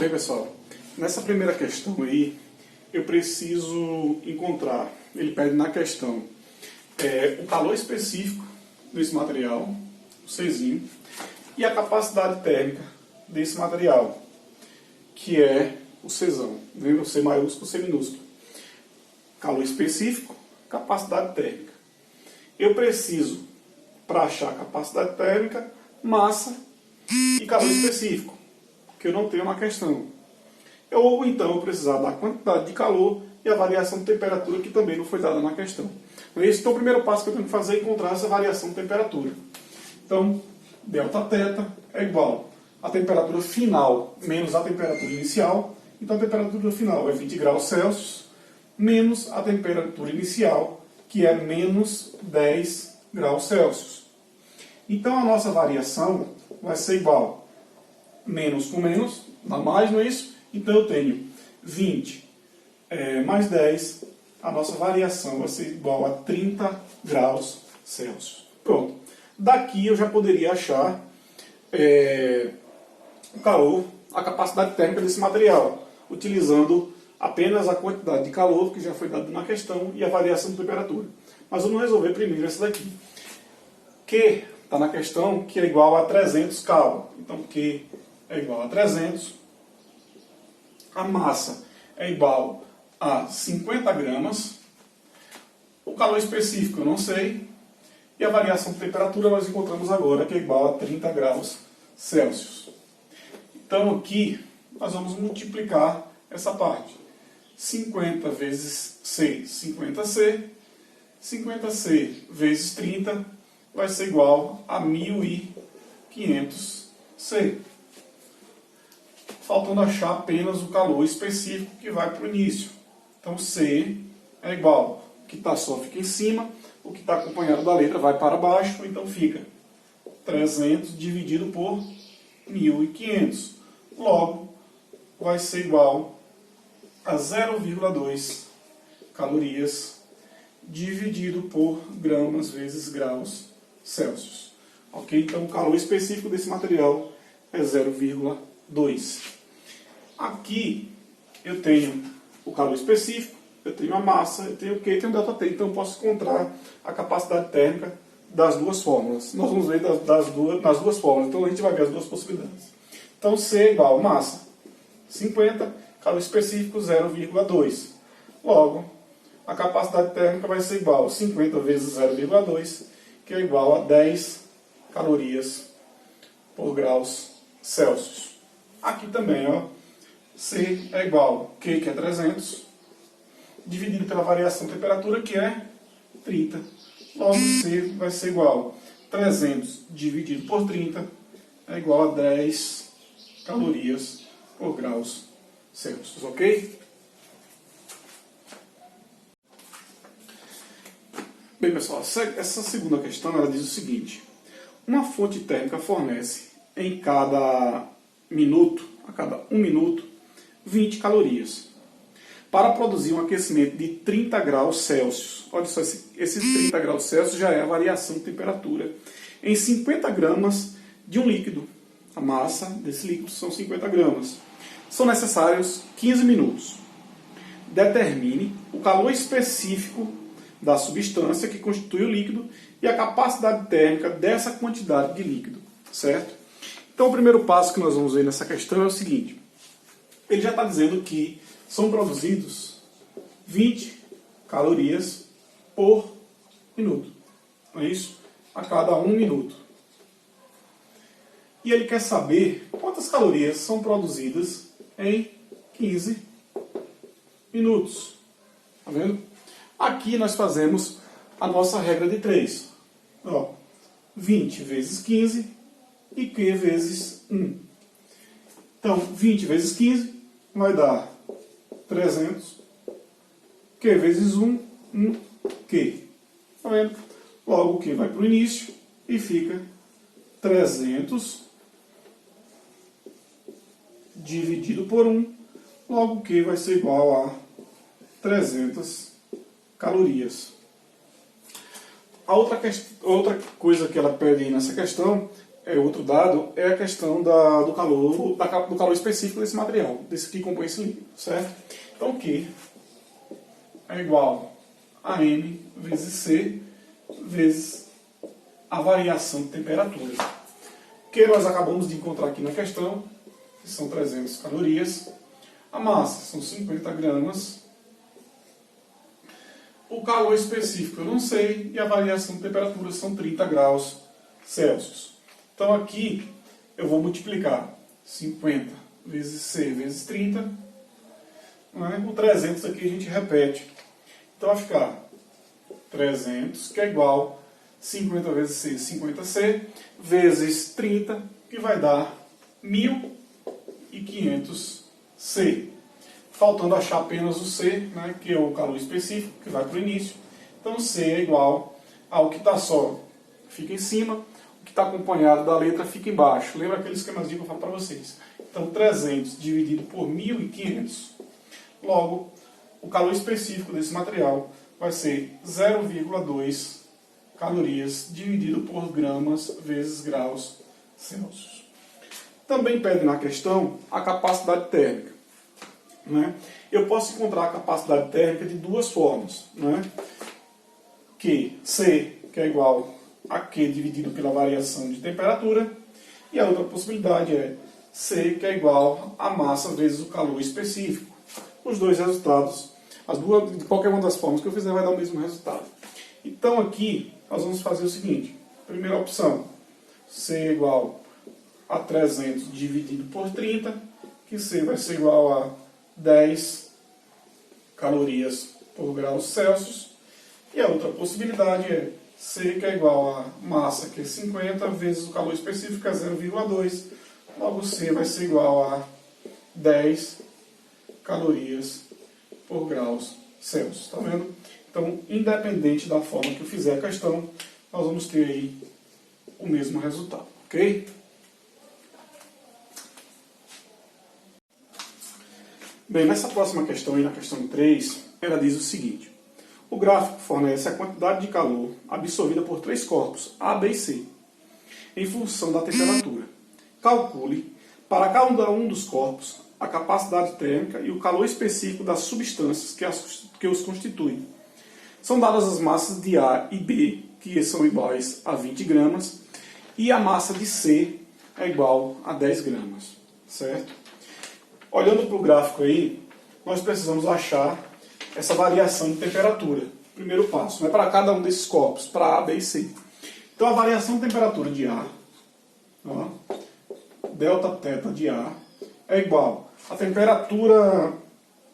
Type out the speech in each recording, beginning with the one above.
Bem, pessoal, nessa primeira questão aí, eu preciso encontrar, ele pede na questão, o calor específico desse material, o Czinho, e a capacidade térmica desse material, que é o Czão. Lembra? O C maiúsculo, C minúsculo. Calor específico, capacidade térmica. Eu preciso, para achar a capacidade térmica, massa e calor específico, que eu não tenho na questão. Ou então eu precisar da quantidade de calor e a variação de temperatura, que também não foi dada na questão. Então, o primeiro passo que eu tenho que fazer é encontrar essa variação de temperatura. Então, Δθ é igual a temperatura final menos a temperatura inicial. Então, a temperatura final é 20 graus Celsius menos a temperatura inicial, que é menos 10 graus Celsius. Então, a nossa variação vai ser igual menos com menos, dá mais, não é isso? Então, eu tenho 20 mais 10, a nossa variação vai ser igual a 30 graus Celsius. Pronto. Daqui eu já poderia achar o calor, a capacidade térmica desse material, utilizando apenas a quantidade de calor que já foi dada na questão e a variação de temperatura. Mas vamos resolver primeiro essa daqui. Q está na questão, que é igual a 300 Kelvin. Então, Q é igual a 300. A massa é igual a 50 gramas. O calor específico eu não sei. E a variação de temperatura nós encontramos agora, que é igual a 30 graus Celsius. Então, aqui nós vamos multiplicar essa parte. 50 vezes C, 50C. 50C vezes 30 vai ser igual a 1500C. Faltando achar apenas o calor específico que vai para o início. Então, C é igual, o que está só fica em cima, o que está acompanhado da letra vai para baixo, então fica 300 dividido por 1500. Logo, vai ser igual a 0,2 calorias dividido por gramas vezes graus Celsius. Ok? Então, o calor específico desse material é 0,2. Aqui eu tenho o calor específico, eu tenho a massa, eu tenho o Q, eu tenho o ΔT. Então, eu posso encontrar a capacidade térmica das duas fórmulas. Nós vamos ver nas duas fórmulas. Então, a gente vai ver as duas possibilidades. Então, C é igual a massa 50, calor específico 0,2. Logo, a capacidade térmica vai ser igual a 50 vezes 0,2, que é igual a 10 calorias por graus Celsius. Aqui também, ó, C é igual a Q, que é 300, dividido pela variação de temperatura, que é 30. Logo, C vai ser igual a 300 dividido por 30, é igual a 10 calorias por graus Celsius, ok? Bem, pessoal, essa segunda questão ela diz o seguinte: uma fonte térmica fornece em cada minuto, a cada 1 minuto, 20 calorias para produzir um aquecimento de 30 graus Celsius. Olha só, esses 30 graus Celsius já é a variação de temperatura em 50 gramas de um líquido. A massa desse líquido são 50 gramas. São necessários 15 minutos. Determine o calor específico da substância que constitui o líquido e a capacidade térmica dessa quantidade de líquido, certo? Então, o primeiro passo que nós vamos ver nessa questão é o seguinte: ele já está dizendo que são produzidos 20 calorias por minuto, não é isso? A cada 1 minuto. E ele quer saber quantas calorias são produzidas em 15 minutos. Tá vendo? Aqui nós fazemos a nossa regra de 3. Ó, 20 vezes 15 e Q vezes 1. Então, 20 vezes 15 vai dar 300. Q vezes 1, 1Q. Tá vendo? Logo, o Q vai para o início e fica 300 dividido por 1. Logo, o Q vai ser igual a 300 calorias. A outra coisa que ela pede aí nessa questão outro dado é a questão do calor específico desse material, desse que compõe esse líquido, certo? Então Q é igual a M vezes C vezes a variação de temperatura. Que nós acabamos de encontrar aqui na questão, que são 300 calorias. A massa são 50 gramas. O calor específico eu não sei, e a variação de temperatura são 30 graus Celsius. Então aqui eu vou multiplicar 50 vezes C vezes 30. O 300 aqui a gente repete. Então vai ficar 300, que é igual 50 vezes C, 50C, vezes 30, que vai dar 1.500C. Faltando achar apenas o C, que é o calor específico, que vai para o início. Então C é igual ao que está só, fica em cima, o que está acompanhado da letra fica embaixo. Lembra aquele esquemazinho que eu falo para vocês? Então 300 dividido por 1.500, logo o calor específico desse material vai ser 0,2 calorias dividido por gramas vezes graus Celsius. Também pede na questão a capacidade térmica. Eu posso encontrar a capacidade térmica de duas formas. Que C, que é igual a Q dividido pela variação de temperatura, e a outra possibilidade é C, que é igual a massa vezes o calor específico. Os dois resultados, de qualquer uma das formas que eu fizer, vai dar o mesmo resultado. Então aqui nós vamos fazer o seguinte: primeira opção, C é igual a 300 dividido por 30, que C vai ser igual a 10 calorias por graus Celsius. E a outra possibilidade é C, que é igual a massa, que é 50, vezes o calor específico, que é 0,2. Logo C vai ser igual a 10 calorias por graus Celsius. Está vendo? Então, independente da forma que eu fizer a questão, nós vamos ter aí o mesmo resultado, ok? Bem, nessa próxima questão, aí na questão 3, ela diz o seguinte: o gráfico fornece a quantidade de calor absorvida por três corpos, A, B e C, em função da temperatura. Calcule, para cada um dos corpos, a capacidade térmica e o calor específico das substâncias que os constituem. São dadas as massas de A e B, que são iguais a 20 gramas, e a massa de C é igual a 10 gramas, certo? Olhando para o gráfico aí, nós precisamos achar essa variação de temperatura. Primeiro passo, para cada um desses corpos, para A, B e C. Então a variação de temperatura de A, delta θ de A, é igual a temperatura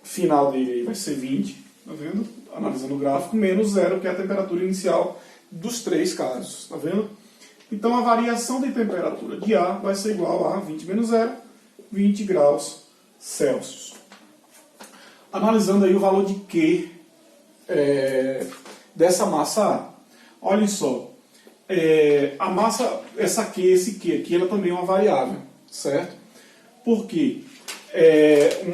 final dele vai ser 20, tá vendo? Analisando o gráfico, menos 0, que é a temperatura inicial dos três casos, tá vendo? Então a variação de temperatura de A vai ser igual a 20 menos 0, 20 graus Celsius. Analisando aí o valor de Q dessa massa A. Olhem só, a massa, esse Q aqui, ela também é uma variável, certo? Porque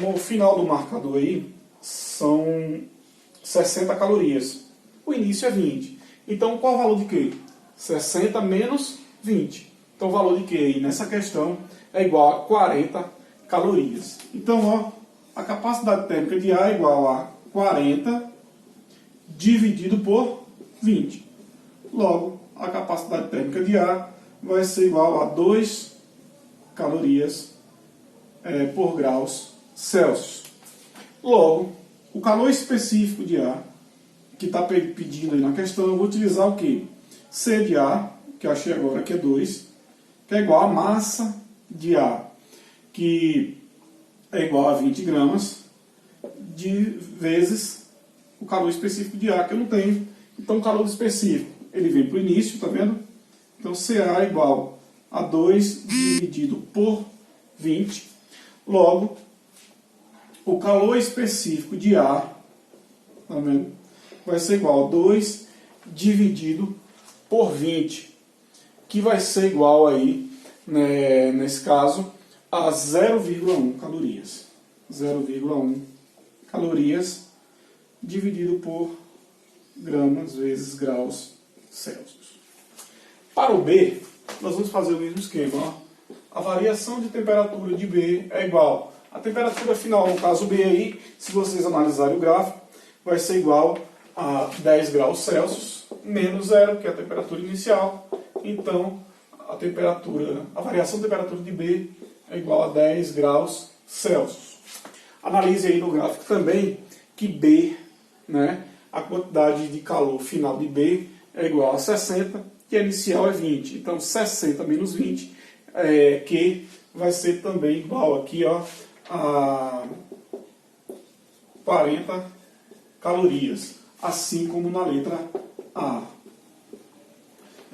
o final do marcador aí são 60 calorias. O início é 20. Então, qual é o valor de Q? 60 menos 20. Então, o valor de Q aí nessa questão é igual a 40 calorias. Então, a capacidade térmica de A é igual a 40 dividido por 20. Logo, a capacidade térmica de A vai ser igual a 2 calorias por graus Celsius. Logo, o calor específico de A, que está pedindo aí na questão, eu vou utilizar o quê? C de A, que eu achei agora que é 2, que é igual a massa de A, que é igual a 20 gramas, vezes o calor específico de A, que eu não tenho. Então, o calor específico, ele vem para o início, tá vendo? Então, CA é igual a 2 dividido por 20. Logo, o calor específico de A, tá vendo? Vai ser igual a 2 dividido por 20, que vai ser igual aí, nesse caso, a 0,1 calorias. 0,1 calorias dividido por gramas vezes graus Celsius. Para o B, nós vamos fazer o mesmo esquema. Ó. A variação de temperatura de B é igual. A temperatura final, no caso B aí, se vocês analisarem o gráfico, vai ser igual a 10 graus Celsius menos zero, que é a temperatura inicial. Então, a variação de temperatura de B é igual a 10 graus Celsius. Analise aí no gráfico também que B, né, a quantidade de calor final de B é igual a 60 e a inicial é 20. Então, 60 menos 20, que vai ser também igual aqui, ó, a 40 calorias, assim como na letra A.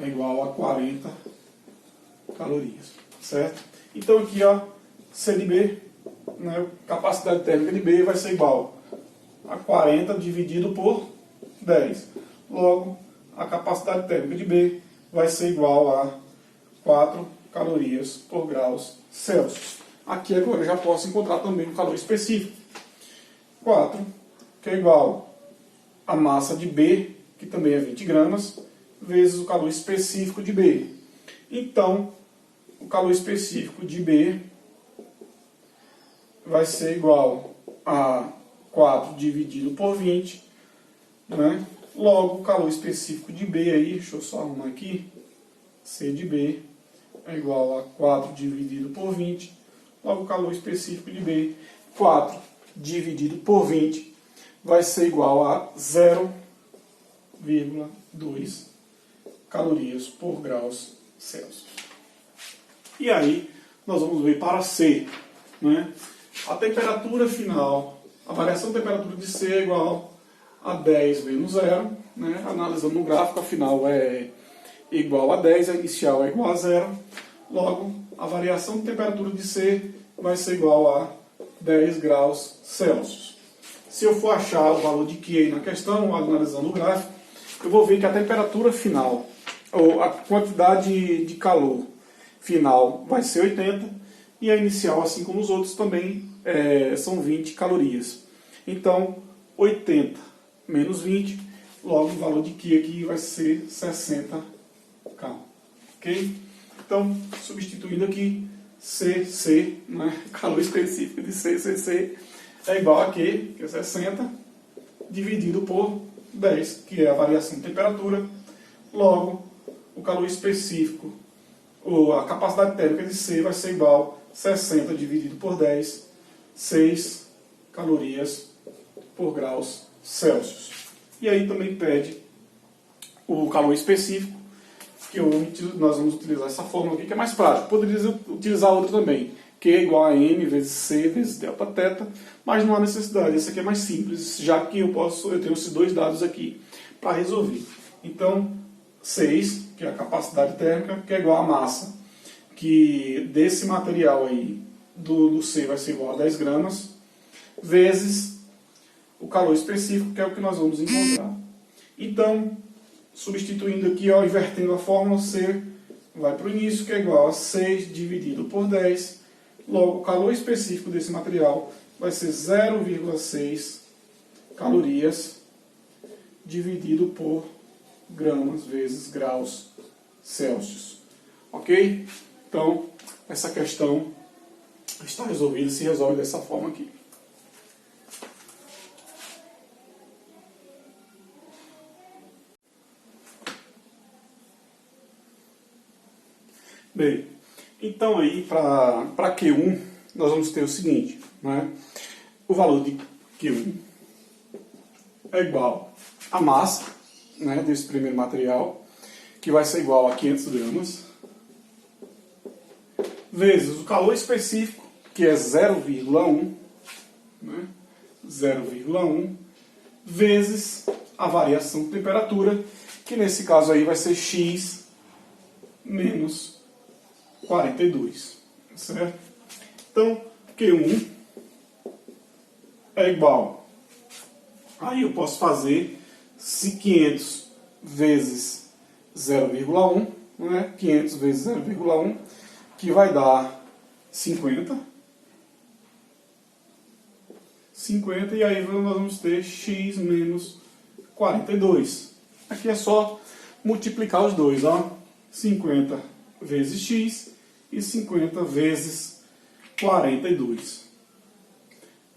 É igual a 40 calorias, certo? Então aqui, ó, C de B, né, capacidade térmica de B vai ser igual a 40 dividido por 10. Logo, a capacidade térmica de B vai ser igual a 4 calorias por graus Celsius. Aqui agora eu já posso encontrar também o calor específico. 4, que é igual a massa de B, que também é 20 gramas, vezes o calor específico de B. Então, o calor específico de B vai ser igual a 4 dividido por 20, né? Logo, o calor específico de B aí, deixa eu só arrumar aqui, C de B é igual a 4 dividido por 20. Logo, o calor específico de B, 4 dividido por 20, vai ser igual a 0,2 calorias por graus Celsius. E aí, nós vamos ver para C, né? A temperatura final, a variação de temperatura de C é igual a 10 menos 0, né? Analisando no gráfico, a final é igual a 10, a inicial é igual a 0. Logo, a variação de temperatura de C vai ser igual a 10 graus Celsius. Se eu for achar o valor de Q aí na questão, analisando o gráfico, eu vou ver que a temperatura final, ou a quantidade de calor final vai ser 80, e a inicial, assim como os outros, também são 20 calorias. Então, 80 menos 20, logo o valor de Q aqui vai ser 60 K. Ok? Então, substituindo aqui, CC, né, calor específico de CC, é igual a Q, que é 60, dividido por 10, que é a variação de temperatura. Logo, o calor específico, ou a capacidade térmica de C vai ser igual a 60 dividido por 10, 6 calorias por graus Celsius. E aí também pede o calor específico, que nós vamos utilizar essa fórmula aqui, que é mais prática. Poderia utilizar outra também, Q é igual a M vezes C vezes delta θ, mas não há necessidade. Esse aqui é mais simples, já que eu tenho esses dois dados aqui para resolver. Então, 6, que é a capacidade térmica, que é igual a massa, que desse material aí, do C vai ser igual a 10 gramas, vezes o calor específico, que é o que nós vamos encontrar. Então, substituindo aqui, ó, invertendo a fórmula, C vai para o início, que é igual a 6 dividido por 10. Logo, o calor específico desse material vai ser 0,6 calorias dividido por gramas vezes graus Celsius. Ok? Então, essa questão está resolvida, se resolve dessa forma aqui. Bem, então aí para Q1 nós vamos ter o seguinte, né? O valor de Q1 é igual à massa, né, desse primeiro material, que vai ser igual a 500 gramas, vezes o calor específico, que é 0,1, né, 0,1, vezes a variação de temperatura, que nesse caso aí vai ser X menos 42, certo? Então, Q1 é igual, aí eu posso fazer 500 vezes 0,1, né? 500 vezes 0,1, que vai dar 50. 50, e aí nós vamos ter X menos 42. Aqui é só multiplicar os dois, ó. 50 vezes x e 50 vezes 42.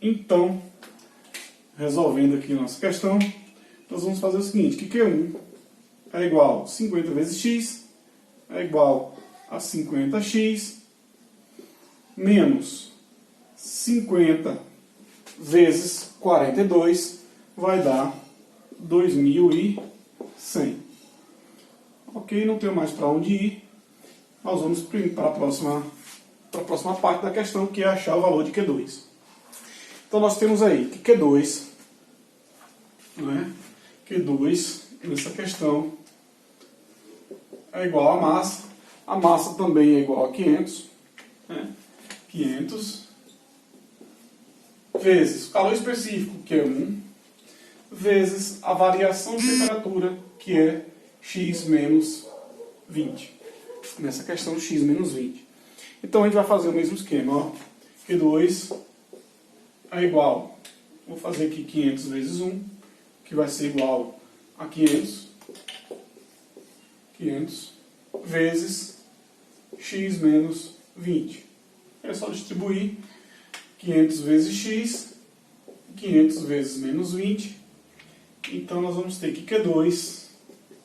Então, resolvendo aqui nossa questão, nós vamos fazer o seguinte, que Q1 é igual a 50 vezes x, é igual a 50x, menos 50 vezes 42, vai dar 2.100. Ok, não tenho mais para onde ir. Nós vamos para a próxima parte da questão, que é achar o valor de Q2. Então nós temos aí que Q2, né? Q2 nessa questão é igual a massa. A massa também é igual a 500, né? 500 vezes o calor específico, que é 1, vezes a variação de temperatura, que é x menos 20. Nessa questão, x menos 20. Então, a gente vai fazer o mesmo esquema. Ó. Q2 é igual, vou fazer aqui 500 vezes 1, que vai ser igual a 500 vezes x menos 20. É só distribuir 500 vezes x, 500 vezes menos 20. Então, nós vamos ter que Q2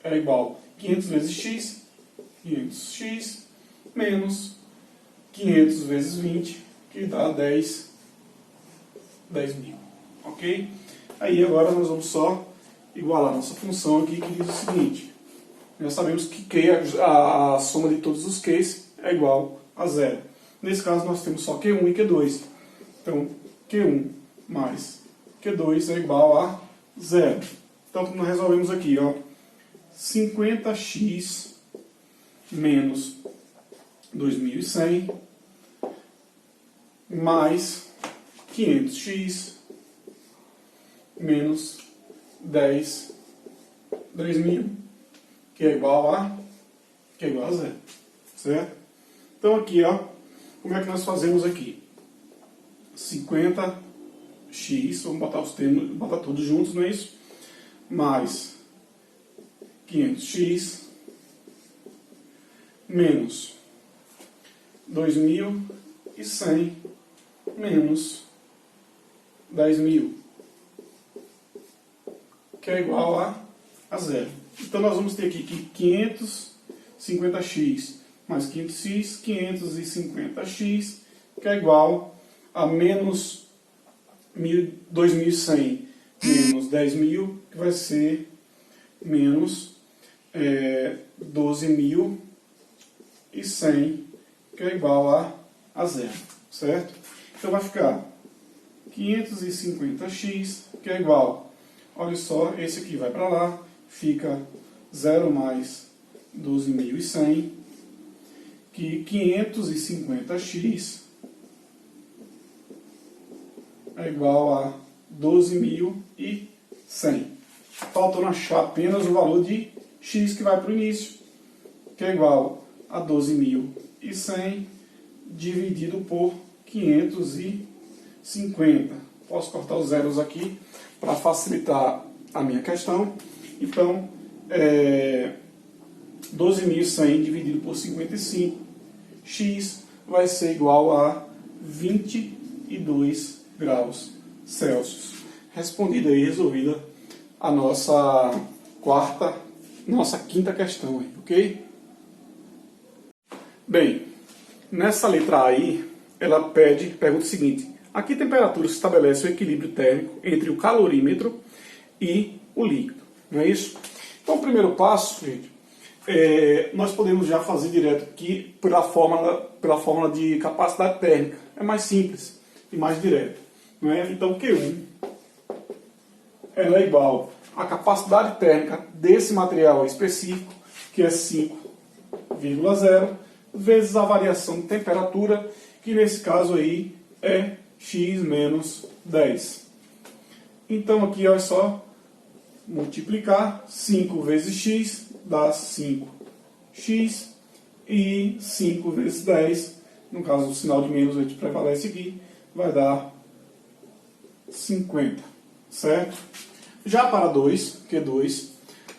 é igual a 500 vezes x, 500x, menos 500 vezes 20, que dá 10.000. Ok? Aí, agora, nós vamos só igualar nossa função aqui, que diz o seguinte. Nós sabemos que Q, a soma de todos os Q's é igual a zero. Nesse caso, nós temos só Q1 e Q2. Então, Q1 mais Q2 é igual a zero. Então, nós resolvemos aqui, ó, 50x menos 2.100 mais 500x menos 10.000, que é igual a zero. Certo? Então, aqui, ó, como é que nós fazemos aqui? 50x, vamos botar os termos, botar todos juntos, não é isso? Mais 500x menos 2.100 menos 10.000, que é igual a zero. Então, nós vamos ter aqui que 550x mais 500x, 550x, que é igual a menos 2.100 menos 10.000, que vai ser menos 12.100, que é igual a zero, certo? Então vai ficar 550x, que é igual, olha só, esse aqui vai para lá, fica 0 mais 12.100, que 550x é igual a 12.100. Faltando achar apenas o valor de x que vai para o início, que é igual a 12.100 dividido por 550. Posso cortar os zeros aqui para facilitar a minha questão. Então, 12.100 dividido por 55, x vai ser igual a 22 graus Celsius. Respondida e resolvida a nossa quinta questão, ok? Bem, nessa letra A aí, ela pergunta o seguinte: a que temperatura se estabelece o equilíbrio térmico entre o calorímetro e o líquido? Não é isso? Então, o primeiro passo, gente, nós podemos já fazer direto aqui pela fórmula de capacidade térmica. É mais simples e mais direto. Não é? Então, Q1 ela é igual à capacidade térmica desse material específico, que é 5,0, vezes a variação de temperatura, que nesse caso aí é x menos 10. Então, aqui é só multiplicar 5 vezes x dá 5x, e 5 vezes 10, no caso o sinal de menos a gente prevalece aqui, vai dar 50, certo? Já para 2, Q2,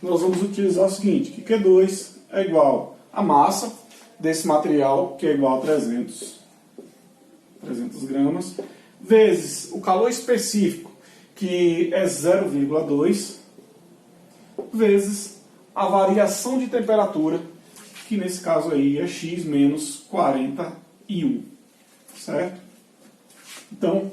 nós vamos utilizar o seguinte, que Q2 é igual a massa desse material, que é igual a 300 gramas, vezes o calor específico, que é 0,2, vezes a variação de temperatura, que nesse caso aí é x menos 41, certo? Então,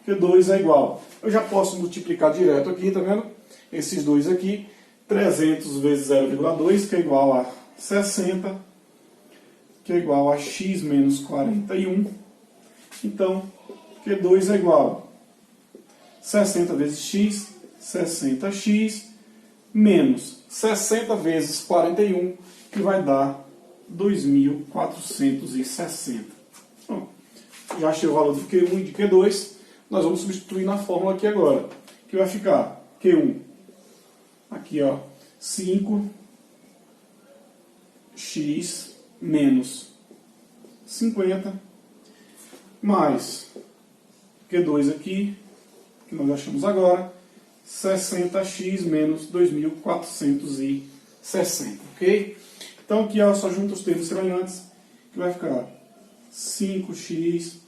Q2 é igual. Eu já posso multiplicar direto aqui, tá vendo? Esses dois aqui, 300 vezes 0,2, que é igual a 60, que é igual a x menos 41. Então, Q2 é igual a 60 vezes x, 60x, menos 60 vezes 41, que vai dar 2.460. Bom, já achei o valor de Q1 e de Q2, nós vamos substituir na fórmula aqui agora, que vai ficar Q1, aqui ó, 5x menos 50, mais Q2 aqui, que nós achamos agora, 60x menos 2.460, ok? Então aqui ó, só junta os termos semelhantes, que vai ficar 5x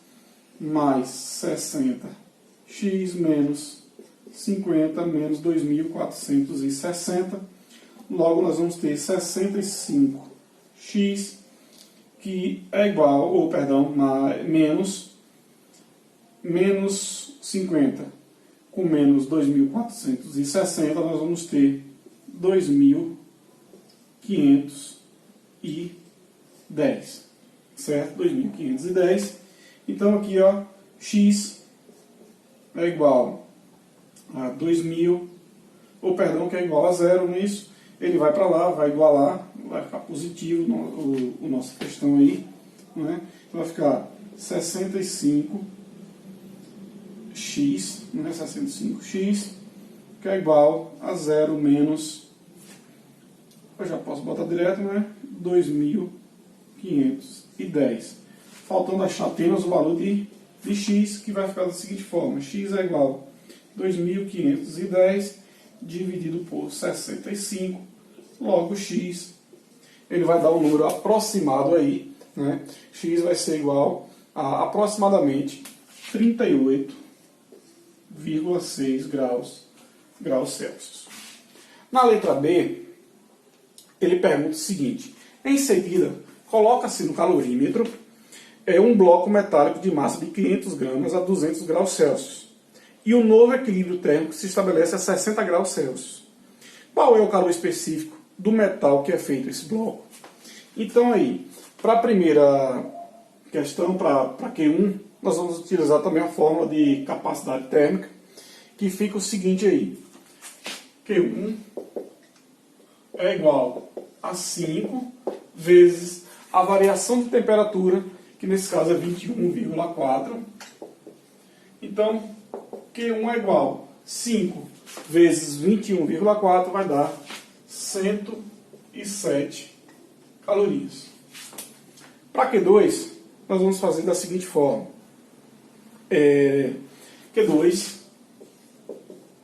mais 60x menos 50 menos 2.460. Logo nós vamos ter 65x, que é igual, ou perdão, menos 50 com menos 2.460, nós vamos ter 2.510, certo? 2.510. Então aqui, ó, x é igual a 2.000, ou perdão, que é igual a zero nisso, ele vai para lá, vai igualar, vai ficar positivo o nossa questão aí, né? Então vai ficar 65x, não é 65x, que é igual a 0 menos, eu já posso botar direto, né? 2.510. Faltando achar apenas o valor de x, que vai ficar da seguinte forma: x é igual a 2.510 dividido por 65, logo x, ele vai dar um número aproximado aí, né? X vai ser igual a aproximadamente 38,6 graus Celsius. Na letra B, ele pergunta o seguinte: em seguida, coloca-se no calorímetro um bloco metálico de massa de 500 gramas a 200 graus Celsius. E o novo equilíbrio térmico se estabelece a 60 graus Celsius. Qual é o calor específico do metal que é feito esse bloco? Então aí, para a primeira questão, para Q1, nós vamos utilizar também a fórmula de capacidade térmica, que fica o seguinte aí: Q1 é igual a 5 vezes a variação de temperatura, que nesse caso é 21,4. Então, Q1 é igual a 5 vezes 21,4 vai dar 107 calorias. Para Q2, nós vamos fazer da seguinte forma: Q2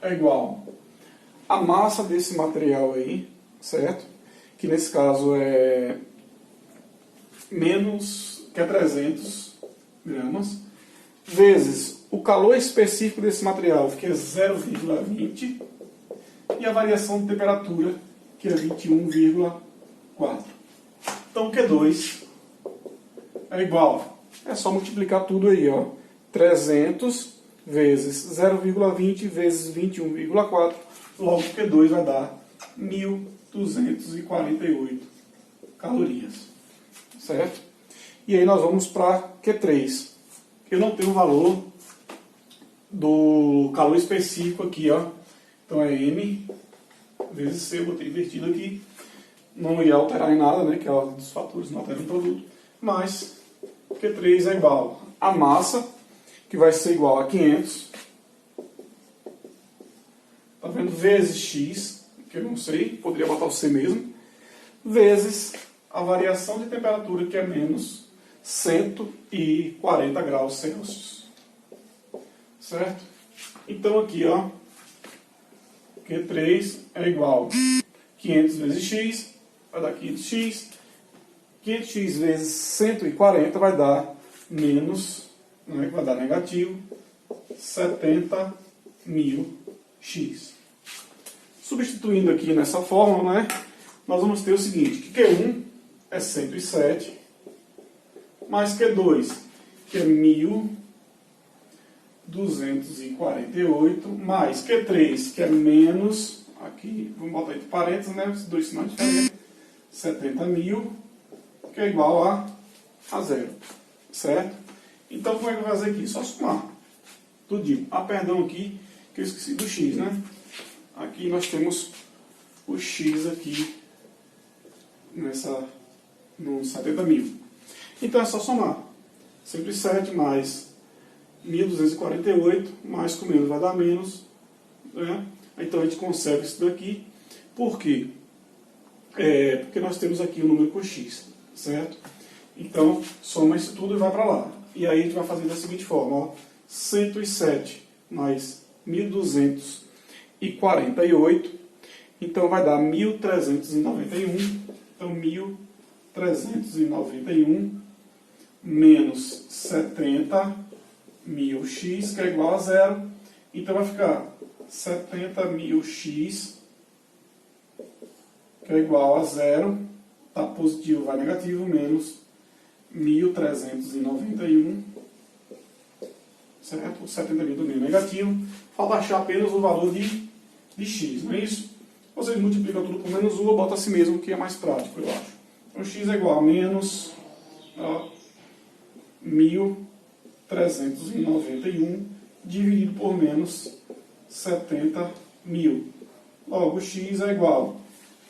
é igual a massa desse material aí, certo? Que nesse caso é menos, que é 300 gramas, vezes o calor específico desse material, que é 0,20, e a variação de temperatura, que é 21,4. Então Q2 é igual, é só multiplicar tudo aí, ó, 300 vezes 0,20 vezes 21,4, logo Q2 vai dar 1.248 calorias, certo? E aí nós vamos para Q3. Eu não tenho o valor do calor específico aqui, ó. Então é M vezes C, eu botei invertido aqui. Não ia alterar em nada, né? Que é a ordem dos fatores, não altera o produto. Mas Q3 é igual a massa, que vai ser igual a 500. Tá vendo? Vezes X, que eu não sei, poderia botar o C mesmo. Vezes a variação de temperatura, que é menos 140 graus Celsius. Certo? Então aqui, ó, Q3 é igual a 500 vezes x, vai dar 500x, 500x vezes 140 vai dar menos, não é que vai dar negativo, 70.000x. Substituindo aqui nessa fórmula, né, nós vamos ter o seguinte, que Q1 é 107, mais Q2, que é 1.248, mais Q3, que é menos, aqui, vamos botar entre parênteses, né, os dois sinais diferentes, 70.000, que é igual a zero, certo? Então, como é que eu vou fazer aqui? Só somar. Tudinho. Ah, perdão aqui, que eu esqueci do x, né? Aqui nós temos o x aqui, no 70.000. Então, é só somar. 107 mais 1.248, mais com menos vai dar menos, né? Então, a gente conserva isso daqui. Por quê? Porque nós temos aqui o número com x, certo? Então, soma isso tudo e vai para lá. E aí a gente vai fazer da seguinte forma, ó, 107 mais 1.248, então vai dar 1.391, então 1.391 menos 70.000x, que é igual a zero, então vai ficar 70.000x, que é igual a zero, tá positivo, vai negativo, menos 1.391, certo? 70.000 do meio negativo. Falta achar apenas o valor de x, não é isso? Vocês multiplicam tudo por menos 1 ou bota assim mesmo, que é mais prático, eu acho. Então, x é igual a menos 1.391 dividido por menos 70.000. Logo, x é igual,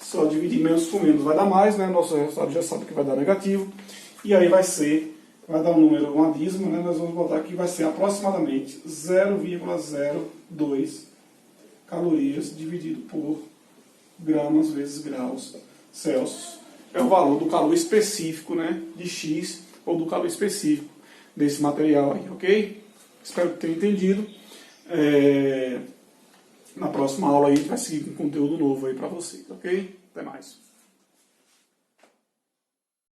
só dividir menos com menos vai dar mais, né? Nosso resultado já sabe que vai dar negativo. E aí vai dar um número, uma dízima, né? Nós vamos botar aqui, vai ser aproximadamente 0,02 calorias dividido por gramas vezes graus Celsius. É o valor do calor específico, né, de X, ou do calor específico desse material aí, ok? Espero que tenha entendido. Na próxima aula aí a gente vai seguir com conteúdo novo aí para vocês, ok? Até mais.